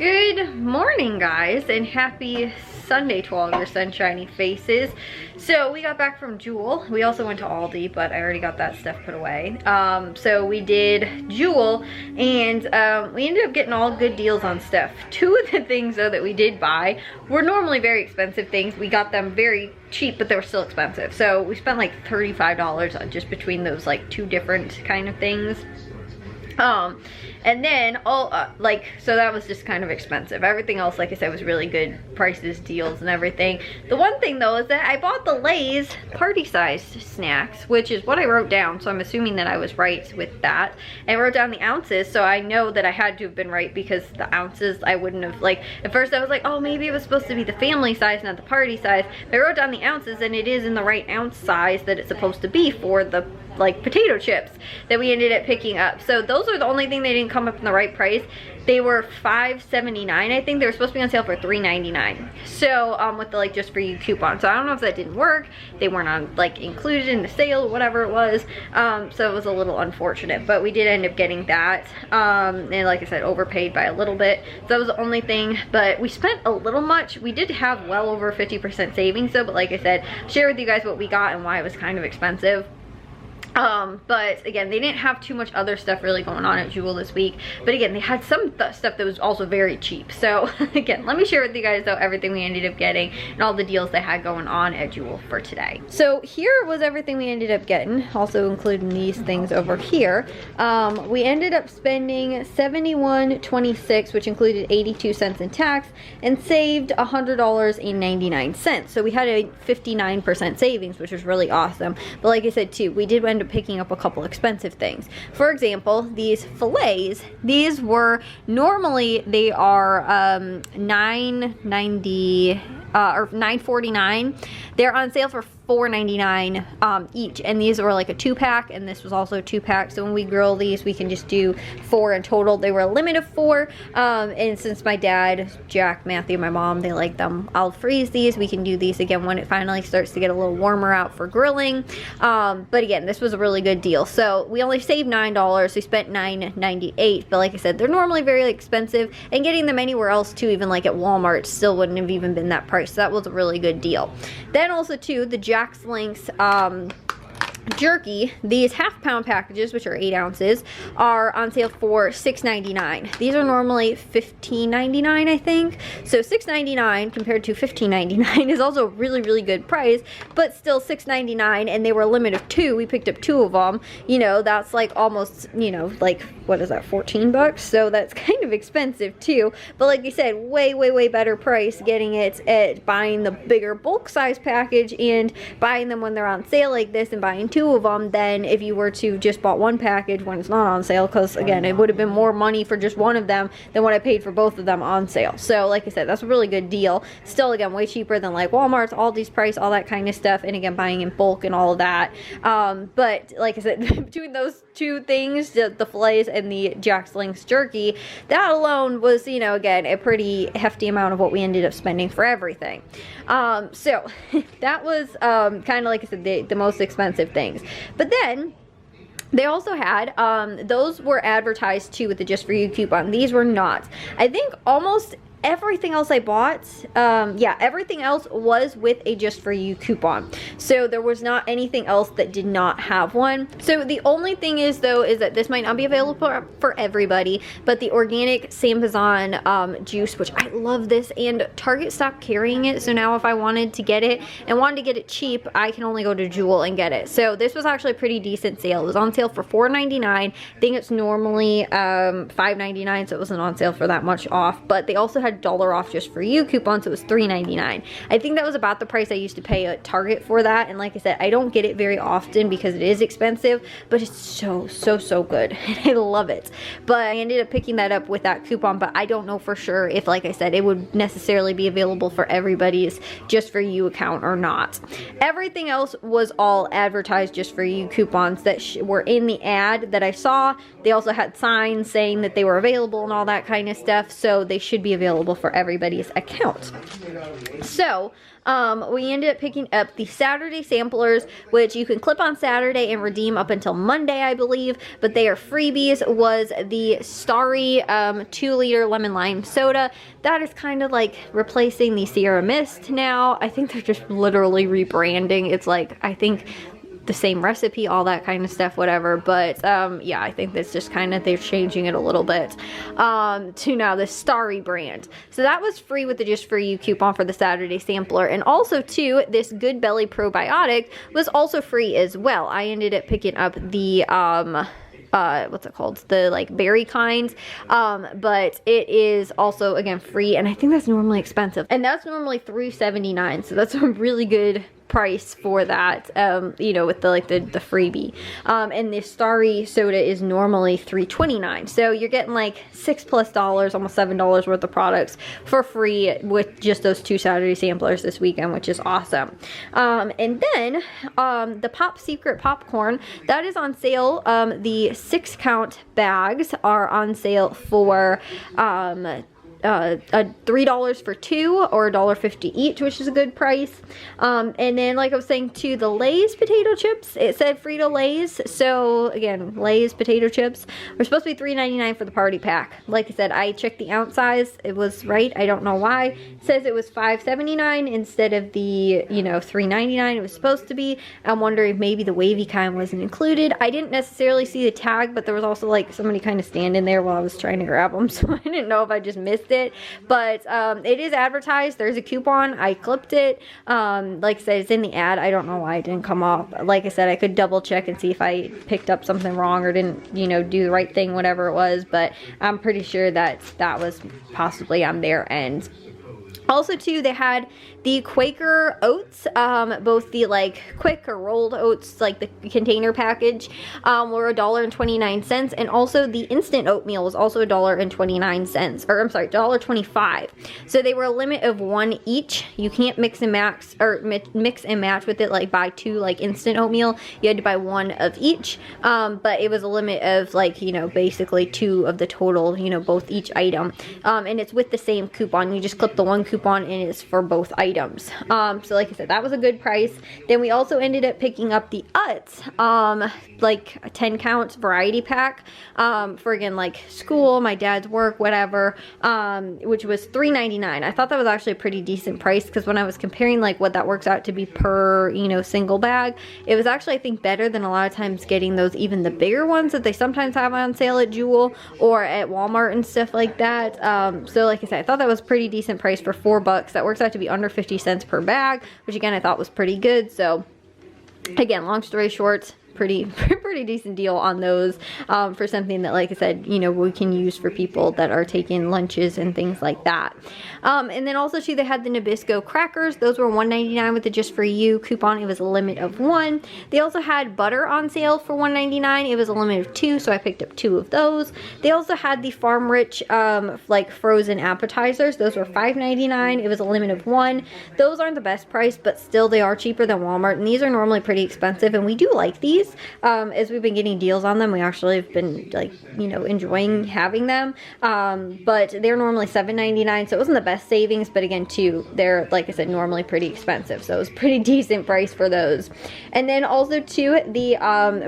Good morning, guys, and happy Sunday to all your sunshiny faces. So we got back from Jewel. We also went to Aldi, but I already got that stuff put away. So we did Jewel, and we ended up getting all good deals on stuff. Two of the things, though, that we did buy were normally very expensive things. We got them very cheap, but they were still expensive. So we spent like $35 just between those like two different kind of things. And then so that was just kind of expensive. Everything else, like I said, was really good prices, deals, and everything. The one thing though is that I bought the Lay's party-sized snacks, which is what I wrote down, so I'm assuming that I was right with that. I wrote down the ounces, so I know that I had to have been right, because the ounces I wouldn't have, like, at first I was like, oh, maybe it was supposed to be the family size, not the party size. But I wrote down the ounces, and it is in the right ounce size that it's supposed to be for the like potato chips that we ended up picking up. So those are the only thing they didn't come up in the right price. They were $5.79. I think they were supposed to be on sale for $3.99. So with the like just for you coupon. So I don't know if that didn't work. They weren't on like included in the sale, whatever it was. So it was a little unfortunate, but we did end up getting that. And like I said, overpaid by a little bit. So that was the only thing, but we spent a little much. We did have well over 50% savings though, but like I said, share with you guys what we got and why it was kind of expensive. But again, they didn't have too much other stuff really going on at Jewel this week, but again, they had some stuff that was also very cheap. So again, let me share with you guys though everything we ended up getting and all the deals they had going on at Jewel for today. So here was everything we ended up getting, also including these things over here. We ended up spending $71.26, which included 82 cents in tax, and saved $100.99. So we had a 59% savings, which was really awesome. But like I said too, we did end up picking up a couple expensive things. For example, these fillets, these were normally, they are $9.90 or $9.49. They're on sale for $4.99 each, and these were like a 2-pack, and this was also a 2-pack. So when we grill these, we can just do 4 in total. They were a limit of 4, and since my dad, Jack, Matthew, my mom, they like them, I'll freeze these. We can do these again when it finally starts to get a little warmer out for grilling. But again, this was a really good deal. So we only saved $9. We spent $9.98, but like I said, they're normally very expensive, and getting them anywhere else too, even like at Walmart, still wouldn't have even been that price. So that was a really good deal. Then also too, the Jack's Links jerky, these half-pound packages, which are 8 ounces, are on sale for $6.99. These are normally $15.99, I think. So $6.99 compared to $15.99 is also a really, really good price, but still $6.99, and they were a limit of 2. We picked up 2 of them. You know, that's like almost, you know, like, what is that, 14 bucks? So that's kind of expensive too. But like I said, way, way, way better price getting it at buying the bigger bulk size package and buying them when they're on sale like this, and buying 2 of them than if you were to just bought 1 package when it's not on sale, because again, it would have been more money for just 1 of them than what I paid for both of them on sale. So like I said, that's a really good deal. Still, again, way cheaper than like Walmart's, Aldi's price, all that kind of stuff, and again, buying in bulk and all of that. But like I said, between those 2 things, the fillets and the Jack's Links jerky, that alone was, you know, again, a pretty hefty amount of what we ended up spending for everything. So that was kind of, like I said, the most expensive things. But then they also had, those were advertised too with the Just For You coupon. These were not. I think almost everything else I bought, yeah, everything else was with a Just For You coupon. So there was not anything else that did not have one. So the only thing is though, is that this might not be available for everybody, but the organic Sampazon juice, which I love this, and Target stopped carrying it. So now if I wanted to get it and wanted to get it cheap, I can only go to Jewel and get it. So this was actually a pretty decent sale. It was on sale for $4.99. I think it's normally $5.99, so it wasn't on sale for that much off, but they also had $1 off Just For You coupon, so it was $3.99. I think that was about the price I used to pay at Target for that, and like I said, I don't get it very often because it is expensive, but it's so, so, so good, and I love it. But I ended up picking that up with that coupon, but I don't know for sure if, like I said, it would necessarily be available for everybody's Just For You account or not. Everything else was all advertised Just For You coupons that were in the ad that I saw. They also had signs saying that they were available and all that kind of stuff, so they should be available available for everybody's account. So we ended up picking up the Saturday samplers, which you can clip on Saturday and redeem up until Monday, I believe, but they are freebies. Was the Starry 2-liter lemon lime soda. That is kind of like replacing the Sierra Mist now. I think they're just literally rebranding. It's like, I think the same recipe, all that kind of stuff, whatever, but yeah, I think that's just kind of, they're changing it a little bit to now the Starry brand. So that was free with the Just For You coupon for the Saturday sampler. And also too, this Good Belly probiotic was also free as well. I ended up picking up the what's it called, the like berry kinds, but it is also again free, and I think that's normally expensive, and that's normally $3.79, so that's a really good price for that, you know, with the like the freebie. And this Starry soda is normally $3.29, so you're getting like $6+, almost $7 worth of products for free with just those 2 Saturday samplers this weekend, which is awesome. And then the Pop Secret popcorn, that is on sale. The 6-count bags are on sale for $3 for 2 or $1.50 each, which is a good price. And then, like I was saying too, the Lay's potato chips, it said Frito-Lay's, so again, Lay's potato chips were supposed to be $3.99 for the party pack. Like I said, I checked the ounce size, it was right, I don't know why. It says it was $5.79 instead of the, you know, $3.99 it was supposed to be. I'm wondering if maybe the wavy kind wasn't included. I didn't necessarily see the tag, but there was also like somebody kind of standing there while I was trying to grab them, so I didn't know if I just missed it, but it is advertised. There's a coupon. I clipped it. Like I said, it's in the ad. I don't know why it didn't come up. Like I said, I could double check and see if I picked up something wrong or didn't, you know, do the right thing, whatever it was, but I'm pretty sure that that was possibly on their end. Also too, they had the Quaker oats, both the like quick or rolled oats, like the container package, were $1.29, and also the instant oatmeal was also $1.29, or I'm sorry, $1.25. So they were a limit of 1 each. You can't mix and match, or mix and match with it, like buy 2 like instant oatmeal. You had to buy 1 of each, but it was a limit of like, you know, basically 2 of the total, you know, both each item, and it's with the same coupon. You just clip the 1 coupon and it's for both items. So like I said, that was a good price. Then we also ended up picking up the Utz, like a 10-count variety pack, for again, like school, my dad's work, whatever, which was $3.99. I thought that was actually a pretty decent price, because when I was comparing like what that works out to be per, you know, single bag, it was actually, I think, better than a lot of times getting those, even the bigger ones that they sometimes have on sale at Jewel or at Walmart and stuff like that. So like I said, I thought that was a pretty decent price for $4. That works out to be under 50 cents per bag, which again I thought was pretty good. So again, long story short, pretty decent deal on those, for something that, like I said, you know, we can use for people that are taking lunches and things like that. And then also too, they had the Nabisco crackers. Those were $1.99 with the Just For You coupon. It was a limit of 1. They also had butter on sale for $1.99. It was a limit of 2, so I picked up 2 of those. They also had the Farm Rich like frozen appetizers. Those were $5.99. It was a limit of 1. Those aren't the best price, but still they are cheaper than Walmart, and these are normally pretty expensive, and we do like these. As we've been getting deals on them, we actually have been, like, you know, enjoying having them, but they're normally $7.99, so it wasn't the best savings, but again too, they're, like I said, normally pretty expensive, so it was a pretty decent price for those. And then also too, the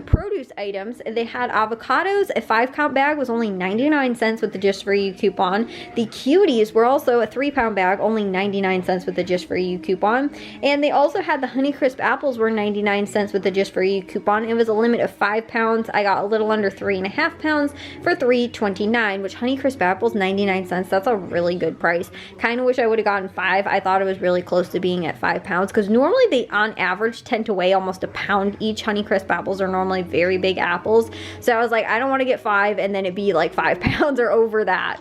produce items, they had avocados. A 5-count bag was only 99 cents with the Just For You coupon. The cuties were also a 3-pound bag, only 99 cents with the Just For You coupon. And they also had the Honeycrisp apples were 99 cents with the Just For You coupon. It was a limit of 5 pounds. I got a little under 3.5 pounds for $3.29, which Honeycrisp apples 99 cents. That's a really good price. Kind of wish I would have gotten 5. I thought it was really close to being at 5 pounds, because normally they on average tend to weigh almost a pound each. Honeycrisp apples are normally very big apples, so I was like, I don't want to get 5 and then it be like 5 pounds or over that.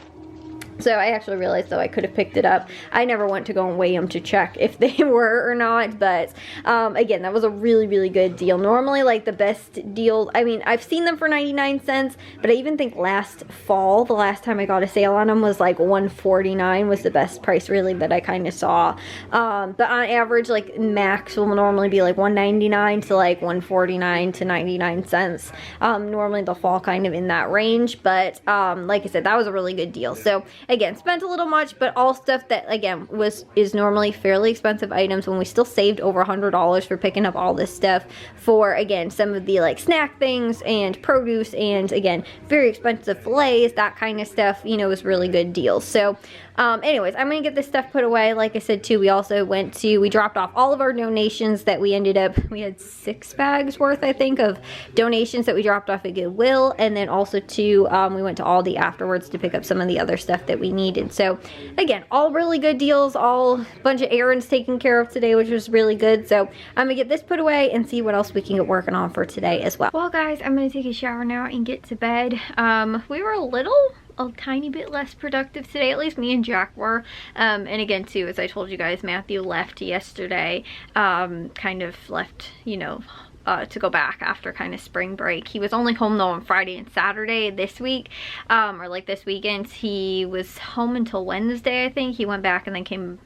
So I actually realized, though, I could have picked it up. I never went to go and weigh them to check if they were or not, but again, that was a really, really good deal. Normally, like, the best deal, I mean, I've seen them for 99 cents, but I even think last fall, the last time I got a sale on them was like $1.49 was the best price, really, that I kind of saw. But on average, like, max will normally be like $1.99 to like $1.49 to 99 cents. Normally they'll fall kind of in that range, but like I said, that was a really good deal. So again, spent a little much, but all stuff that, again, is normally fairly expensive items, when we still saved over $100 for picking up all this stuff for, again, some of the like snack things and produce, and again, very expensive fillets, that kind of stuff, you know, was really good deals. So anyways, I'm gonna get this stuff put away. Like I said too, we also we dropped off all of our donations that we had 6 bags worth, I think, of donations that we dropped off at Goodwill, and then also too, we went to Aldi afterwards to pick up some of the other stuff that we needed. So again, all really good deals, all bunch of errands taken care of today, which was really good. So I'm gonna get this put away and see what else we can get working on for today as well. Well guys, I'm gonna take a shower now and get to bed. We were a tiny bit less productive today, at least me and Jack were, and again too, as I told you guys, Matthew left yesterday, kind of left, you know, to go back after kind of spring break. He was only home though on Friday and Saturday this week, or like this weekend. He was home until Wednesday, I think. He went back and then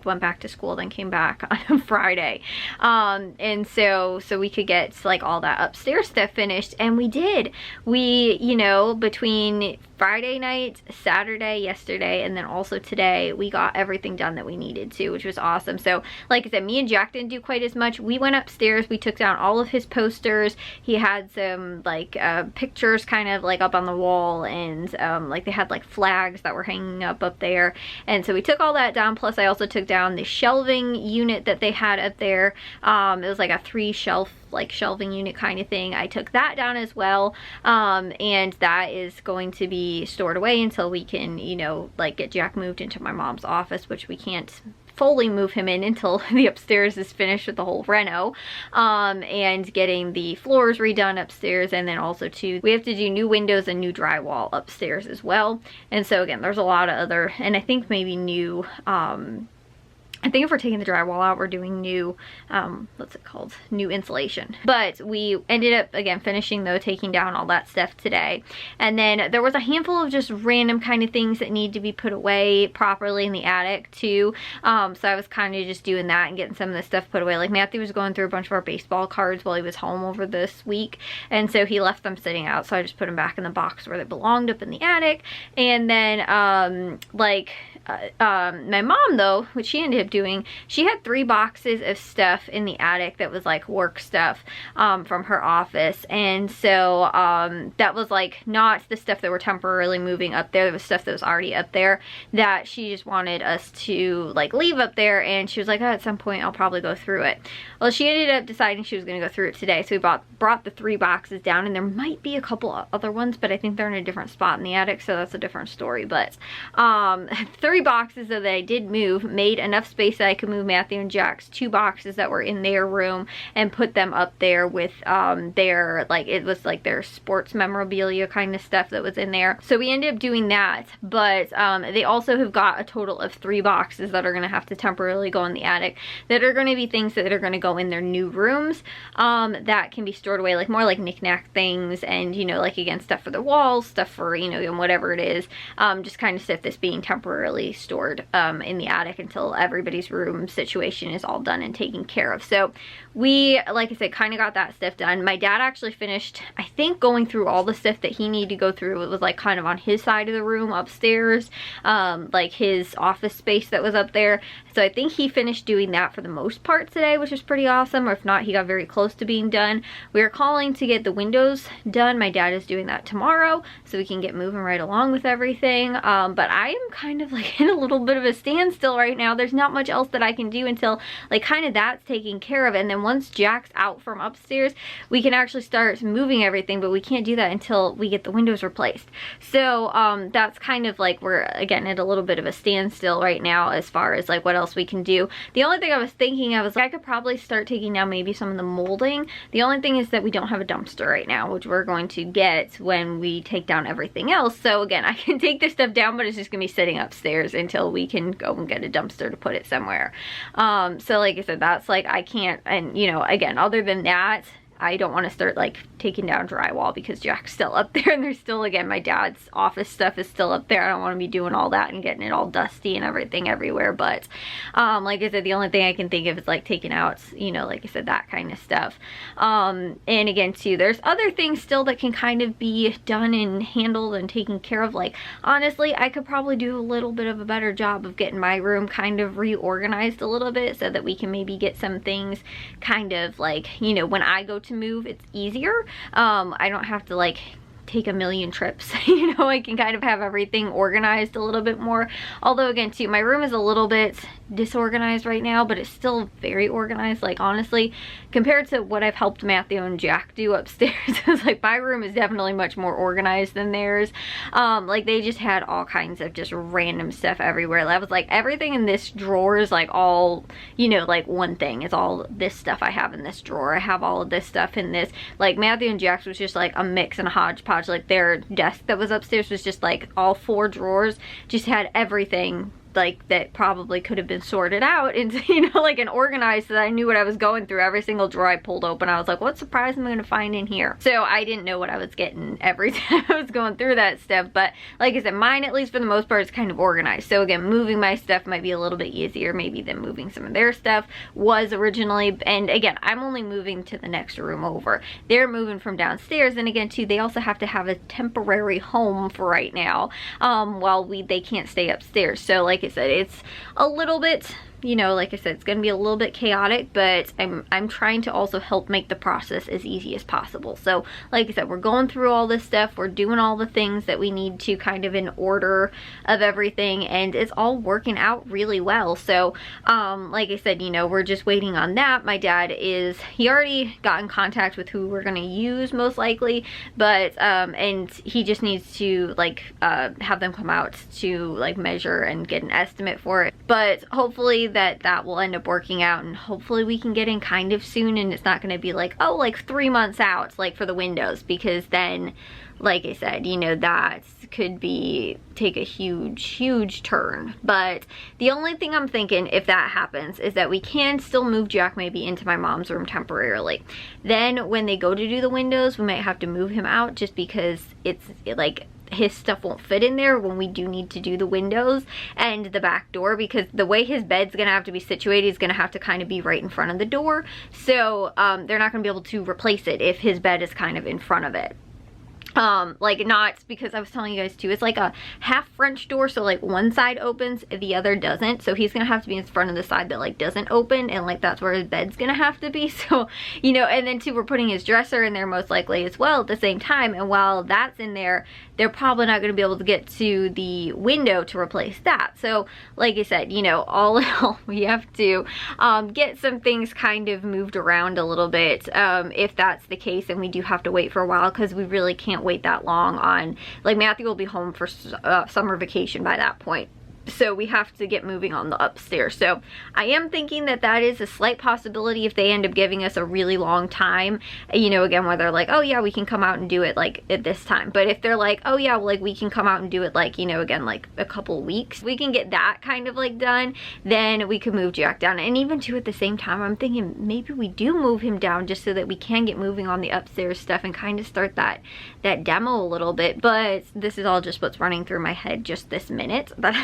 went back to school, then came back on Friday, and so we could get like all that upstairs stuff finished, and we did. We, you know, between Friday night, Saturday, yesterday, and then also today, we got everything done that we needed to, which was awesome. So like I said, me and Jack didn't do quite as much. We went upstairs, we took down all of his posters. He had some like pictures kind of like up on the wall, and like they had like flags that were hanging up there, and so we took all that down. Plus I also took down the shelving unit that they had up there. It was like a 3 shelf shelving unit kind of thing. I took that down as well, and that is going to be stored away until we can, you know, like get Jack moved into my mom's office, which we can't fully move him in until the upstairs is finished with the whole reno, and getting the floors redone upstairs, and then also too, we have to do new windows and new drywall upstairs as well. And so again, there's a lot of other, and I think maybe new, I think if we're taking the drywall out, we're doing new, what's it called? New insulation. But we ended up, again, finishing though, taking down all that stuff today. And then there was a handful of just random kind of things that need to be put away properly in the attic too. So I was kind of just doing that and getting some of the stuff put away. Like Matthew was going through a bunch of our baseball cards while he was home over this week, and so he left them sitting out. So I just put them back in the box where they belonged up in the attic. And then my mom though, what she ended up doing, she had 3 boxes of stuff in the attic that was like work stuff from her office, and so that was like not the stuff that we're temporarily moving up there. There was stuff that was already up there that she just wanted us to like leave up there, and she was like, oh, at some point I'll probably go through it. Well, she ended up deciding she was going to go through it today, so we brought the 3 boxes down, and there might be a couple other ones, but I think they're in a different spot in the attic, so that's a different story. But 3 boxes that I did move made enough space that I could move Matthew and Jack's 2 boxes that were in their room and put them up there with their, like, it was like their sports memorabilia kind of stuff that was in there. So we ended up doing that, but they also have got a total of 3 boxes that are going to have to temporarily go in the attic that are going to be things that are going to go in their new rooms, that can be stored away, like more like knick-knack things, and, you know, like, again, stuff for the walls, stuff for, you know, whatever it is, just kind of stuff that's being temporarily stored in the attic until everybody's room situation is all done and taken care of. So we, like I said, kind of got that stuff done. My dad actually finished, I think, going through all the stuff that he needed to go through. It was like kind of on his side of the room upstairs, like his office space that was up there. So I think he finished doing that for the most part today, which is pretty awesome. Or if not, he got very close to being done. We are calling to get the windows done. My dad is doing that tomorrow, so we can get moving right along with everything. But I am kind of like in a little bit of a standstill right now. There's not much else that I can do until like kind of that's taken care of. And then once Jack's out from upstairs, we can actually start moving everything, but we can't do that until we get the windows replaced. So that's kind of like, we're again at a little bit of a standstill right now as far as like what else we can do. The only thing I was thinking, I was like, I could probably start taking down maybe some of the molding. The only thing is that we don't have a dumpster right now, which we're going to get when we take down everything else. So again, I can take this stuff down, but it's just gonna be sitting upstairs until we can go and get a dumpster to put it somewhere. So like I said, that's like, I can't, and you know, again, other than that, I don't want to start like taking down drywall because Jack's still up there, and there's still, again, my dad's office stuff is still up there. I don't want to be doing all that and getting it all dusty and everything everywhere. But like I said, the only thing I can think of is like taking out, you know, like I said, that kind of stuff. And again too, there's other things still that can kind of be done and handled and taken care of. Like, honestly, I could probably do a little bit of a better job of getting my room kind of reorganized a little bit so that we can maybe get some things kind of like, you know, when I go to move, it's easier. I don't have to like take a million trips. You know, I can kind of have everything organized a little bit more. Although, again too, my room is a little bit disorganized right now, but it's still very organized. Like, honestly, compared to what I've helped Matthew and Jack do upstairs, it's like my room is definitely much more organized than theirs. Like, they just had all kinds of just random stuff everywhere. That was like, everything in this drawer is like all, you know, like one thing. It's all this stuff I have in this drawer. I have all of this stuff in this. Like, Matthew and Jack's was just like a mix and a hodgepodge. Like, their desk that was upstairs was just like all 4 drawers just had everything like that probably could have been sorted out into, you know, like, and organized so that I knew what I was going through. Every single drawer I pulled open, I was like, what surprise am I gonna find in here? So I didn't know what I was getting every time I was going through that stuff. But like I said, mine, at least for the most part, is kind of organized. So again, moving my stuff might be a little bit easier maybe than moving some of their stuff was originally. And again, I'm only moving to the next room over. They're moving from downstairs, and again too, they also have to have a temporary home for right now, while they can't stay upstairs. So like I said, it's a little bit, you know, like I said, it's going to be a little bit chaotic, but I'm trying to also help make the process as easy as possible. So like I said, we're going through all this stuff, we're doing all the things that we need to kind of in order of everything, and it's all working out really well. So like I said, you know, we're just waiting on that. My dad he already got in contact with who we're going to use most likely, but and he just needs to like have them come out to like measure and get an estimate for it. But hopefully that will end up working out, and hopefully we can get in kind of soon, and it's not going to be like, oh, like 3 months out, like for the windows, because then, like I said, you know, that could take a huge turn. But the only thing I'm thinking, if that happens, is that we can still move Jack maybe into my mom's room temporarily. Then when they go to do the windows, we might have to move him out, just because like his stuff won't fit in there when we do need to do the windows and the back door, because the way his bed's gonna have to be situated is gonna have to kind of be right in front of the door. So they're not gonna be able to replace it if his bed is kind of in front of it. Like, not, because I was telling you guys too, it's like a half French door, so like one side opens, the other doesn't, so he's gonna have to be in front of the side that like doesn't open, and like that's where his bed's gonna have to be. So, you know, and then too, we're putting his dresser in there most likely as well at the same time, and while that's in there, they're probably not gonna be able to get to the window to replace that. So like I said, you know, all in all, we have to get some things kind of moved around a little bit, if that's the case, and we do have to wait for a while, because we really can't wait that long on, like, Matthew will be home for summer vacation by that point. So we have to get moving on the upstairs. So I am thinking that is a slight possibility if they end up giving us a really long time, you know, again, where they're like, oh yeah, we can come out and do it like at this time. But if they're like, oh yeah, well, like we can come out and do it like, you know, again, like a couple weeks, we can get that kind of like done, then we could move Jack down. And even too, at the same time, I'm thinking maybe we do move him down just so that we can get moving on the upstairs stuff and kind of start that demo a little bit. But this is all just what's running through my head just this minute, that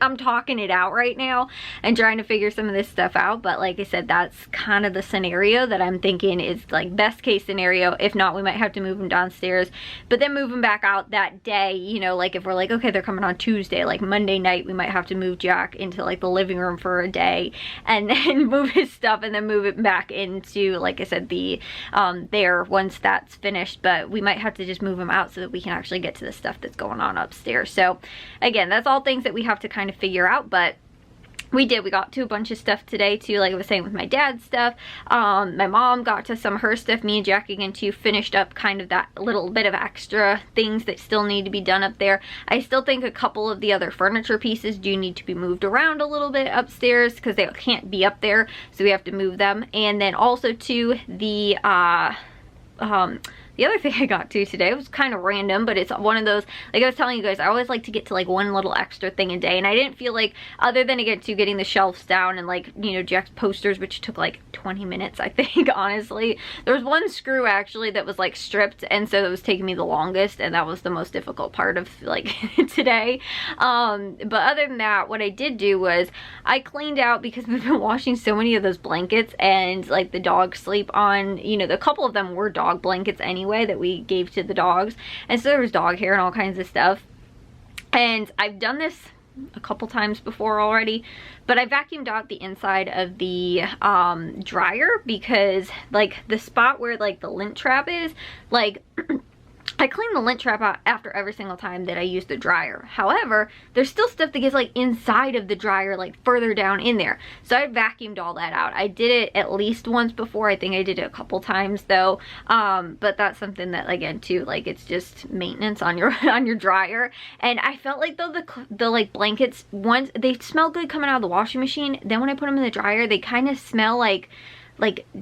I'm talking it out right now and trying to figure some of this stuff out. But like I said, that's kind of the scenario that I'm thinking is like best case scenario. If not, we might have to move him downstairs, but then move him back out that day, you know, like if we're like, okay, they're coming on Tuesday, like Monday night, we might have to move Jack into like the living room for a day, and then move his stuff, and then move it back into, like I said, the there once that's finished. But we might have to just move him out so that we can actually get to the stuff that's going on upstairs. So again, that's all things that we have to kind of figure out. But we got to a bunch of stuff today too, like I was saying with my dad's stuff. My mom got to some of her stuff. Me and Jack again too finished up kind of that little bit of extra things that still need to be done up there. I still think a couple of the other furniture pieces do need to be moved around a little bit upstairs, because they can't be up there, so we have to move them. And then also to the the other thing I got to today was kind of random, but it's one of those, like I was telling you guys, I always like to get to like one little extra thing a day, and I didn't feel like, other than getting the shelves down and like, you know, Jack's posters, which took like 20 minutes, I think, honestly. There was one screw actually that was like stripped, and so it was taking me the longest, and that was the most difficult part of like today. But other than that, what I did do was I cleaned out, because we've been washing so many of those blankets, and like the dogs sleep on, you know, a couple of them were dog blankets anyway that we gave to the dogs, and so there was dog hair and all kinds of stuff. And I've done this a couple times before already, but I vacuumed out the inside of the dryer, because like the spot where like the lint trap is, like I clean the lint trap out after every single time that I use the dryer. However, there's still stuff that gets like inside of the dryer, like further down in there. So I vacuumed all that out. I did it at least once before. I think I did it a couple times though. But that's something that, again, too, like it's just maintenance on your dryer. And I felt like though the like blankets, once they smell good coming out of the washing machine, then when I put them in the dryer, they kind of smell like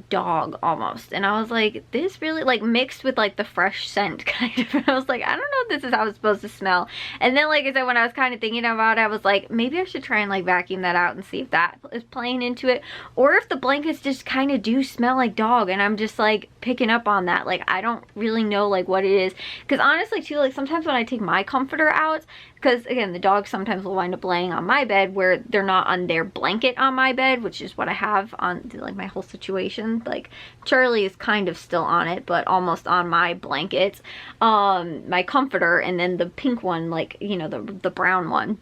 dog almost. And I was like, this really, like, mixed with like the fresh scent kind of, and I was like, I don't know if this is how it's supposed to smell. And then, like I said, when I was kind of thinking about it, I was like, maybe I should try and like vacuum that out and see if that is playing into it, or if the blankets just kind of do smell like dog and I'm just like picking up on that. Like, I don't really know like what it is, because honestly too, like sometimes when I take my comforter out, because again, the dogs sometimes will wind up laying on my bed where they're not on their blanket on my bed, which is what I have on like my whole situation. Like Charlie is kind of still on it, but almost on my blanket, my comforter, and then the pink one, like, you know, the brown one,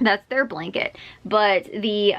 that's their blanket. But the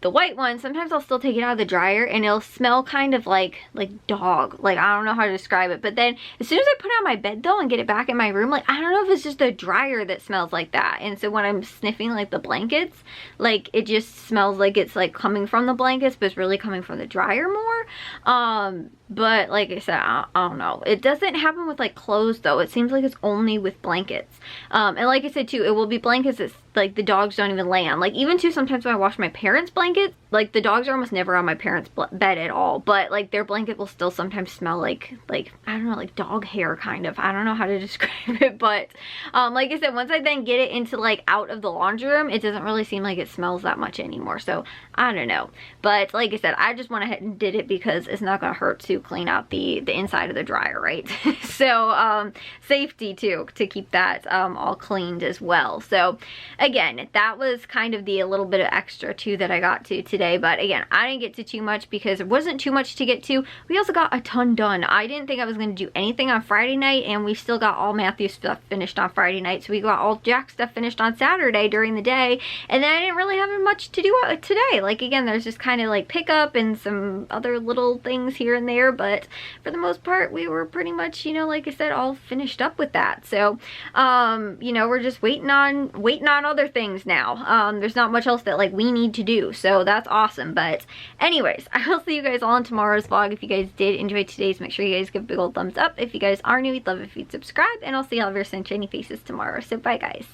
white one, sometimes I'll still take it out of the dryer and it'll smell kind of like dog. Like, I don't know how to describe it. But then as soon as I put it on my bed though and get it back in my room, like, I don't know if it's just the dryer that smells like that. And so when I'm sniffing like the blankets, like it just smells like it's like coming from the blankets, but it's really coming from the dryer more. But like I said, I don't know. It doesn't happen with like clothes though. It seems like it's only with blankets. And like I said too, it will be blankets that's like the dogs don't even lay on. Like even too, sometimes when I wash my parents' blankets, like the dogs are almost never on my parents' bed at all. But like their blanket will still sometimes smell like I don't know, like dog hair kind of. I don't know how to describe it. But like I said, once I then get it into like out of the laundry room, it doesn't really seem like it smells that much anymore. So I don't know. But like I said, I just went ahead and did it because it's not gonna hurt to clean out the inside of the dryer, right? So safety too, to keep that all cleaned as well. So again, that was kind of a little bit of extra too that I got to today. But again, I didn't get to too much because there wasn't too much to get to. We also got a ton done. I didn't think I was going to do anything on Friday night, and we still got all Matthew's stuff finished on Friday night. So we got all Jack's stuff finished on Saturday during the day, and then I didn't really have much to do today. Like again, there's just kind of like pickup and some other little things here and there, but for the most part we were pretty much, you know, like I said, all finished up with that. So you know, we're just waiting on other things now. There's not much else that like we need to do, so that's awesome. But anyways, I will see you guys all in tomorrow's vlog. If you guys did enjoy today's, make sure you guys give a big old thumbs up. If you guys are new, we'd love if you'd subscribe, and I'll see all of your sunshiny faces tomorrow. So bye guys.